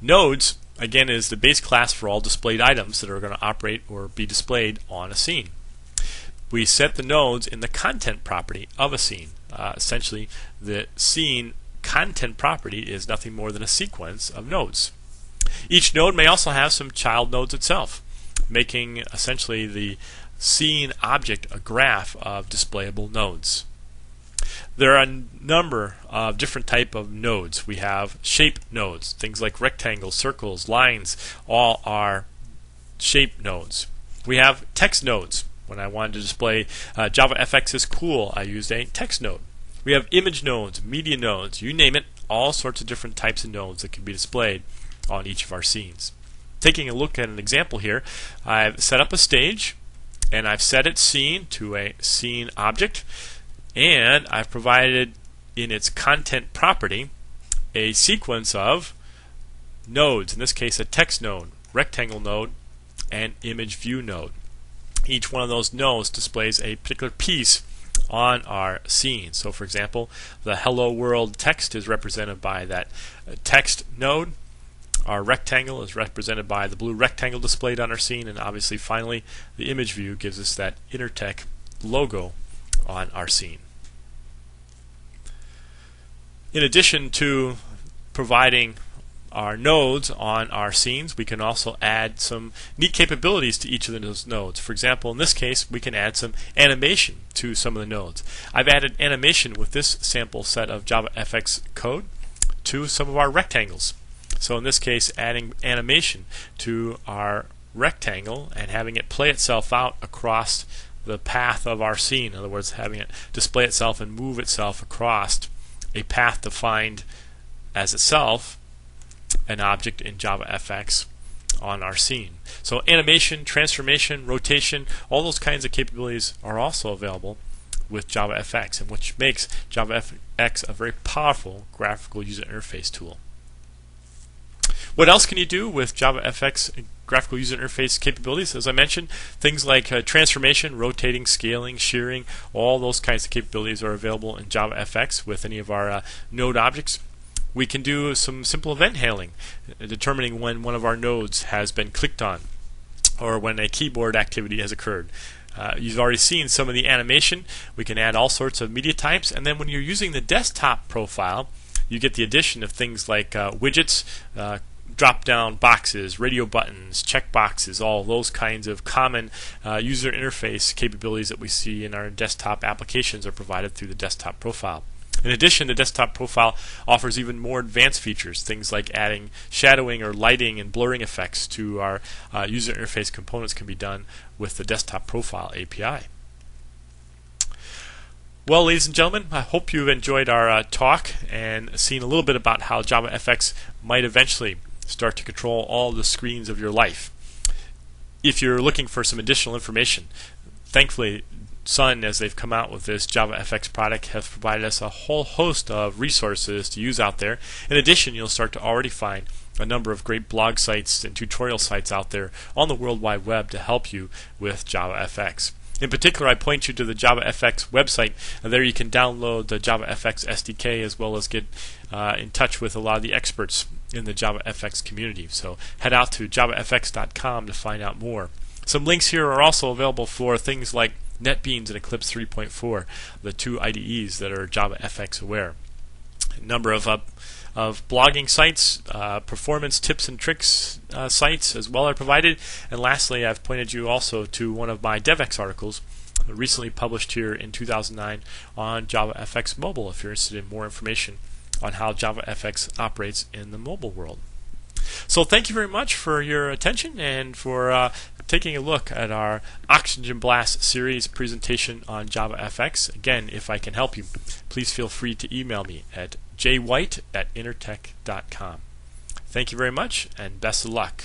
Nodes, again, is the base class for all displayed items that are going to operate or be displayed on a scene. We set the nodes in the content property of a scene. Essentially, the scene content property is nothing more than a sequence of nodes. Each node may also have some child nodes itself, making essentially the scene object a graph of displayable nodes. There are a number of different type of nodes. We have shape nodes, things like rectangles, circles, lines, all are shape nodes. We have text nodes. When I wanted to display JavaFX is cool, I used a text node. We have image nodes, media nodes, you name it, all sorts of different types of nodes that can be displayed on each of our scenes. Taking a look at an example here, I've set up a stage and I've set its scene to a scene object, and I've provided in its content property a sequence of nodes, in this case a text node, rectangle node, and image view node. Each one of those nodes displays a particular piece on our scene. So for example, the hello world text is represented by that text node. Our rectangle is represented by the blue rectangle displayed on our scene, and obviously finally the image view gives us that Intertech logo on our scene. In addition to providing our nodes on our scenes, we can also add some neat capabilities to each of those nodes. For example, in this case, we can add some animation to some of the nodes. I've added animation with this sample set of JavaFX code to some of our rectangles. So in this case, adding animation to our rectangle and having it play itself out across the path of our scene. In other words, having it display itself and move itself across a path defined as itself an object in JavaFX on our scene. So animation, transformation, rotation, all those kinds of capabilities are also available with JavaFX, and which makes JavaFX a very powerful graphical user interface tool. What else can you do with JavaFX graphical user interface capabilities? As I mentioned, things like transformation, rotating, scaling, shearing, all those kinds of capabilities are available in JavaFX with any of our node objects. We can do some simple event handling, determining when one of our nodes has been clicked on or when a keyboard activity has occurred. You've already seen some of the animation. We can add all sorts of media types, and then when you're using the desktop profile, you get the addition of things like widgets, drop-down boxes, radio buttons, check boxes, all those kinds of common user interface capabilities that we see in our desktop applications are provided through the desktop profile. In addition, the desktop profile offers even more advanced features, things like adding shadowing or lighting and blurring effects to our user interface components can be done with the desktop profile API. Well, ladies and gentlemen, I hope you've enjoyed our talk and seen a little bit about how JavaFX might eventually start to control all the screens of your life. If you're looking for some additional information, thankfully Sun, as they've come out with this JavaFX product, have provided us a whole host of resources to use out there. In addition, you'll start to already find a number of great blog sites and tutorial sites out there on the World Wide Web to help you with JavaFX. In particular, I point you to the JavaFX website, and there you can download the JavaFX SDK as well as get in touch with a lot of the experts in the JavaFX community. So head out to javafx.com to find out more. Some links here are also available for things like NetBeans and Eclipse 3.4, the two IDEs that are JavaFX aware. A number of blogging sites, performance tips and tricks sites as well are provided. And lastly, I've pointed you also to one of my DevX articles recently published here in 2009 on JavaFX Mobile if you're interested in more information on how JavaFX operates in the mobile world. So thank you very much for your attention and for taking a look at our Oxygen Blast series presentation on JavaFX. Again, if I can help you, please feel free to email me at jwhite@intertech.com. Thank you very much and best of luck.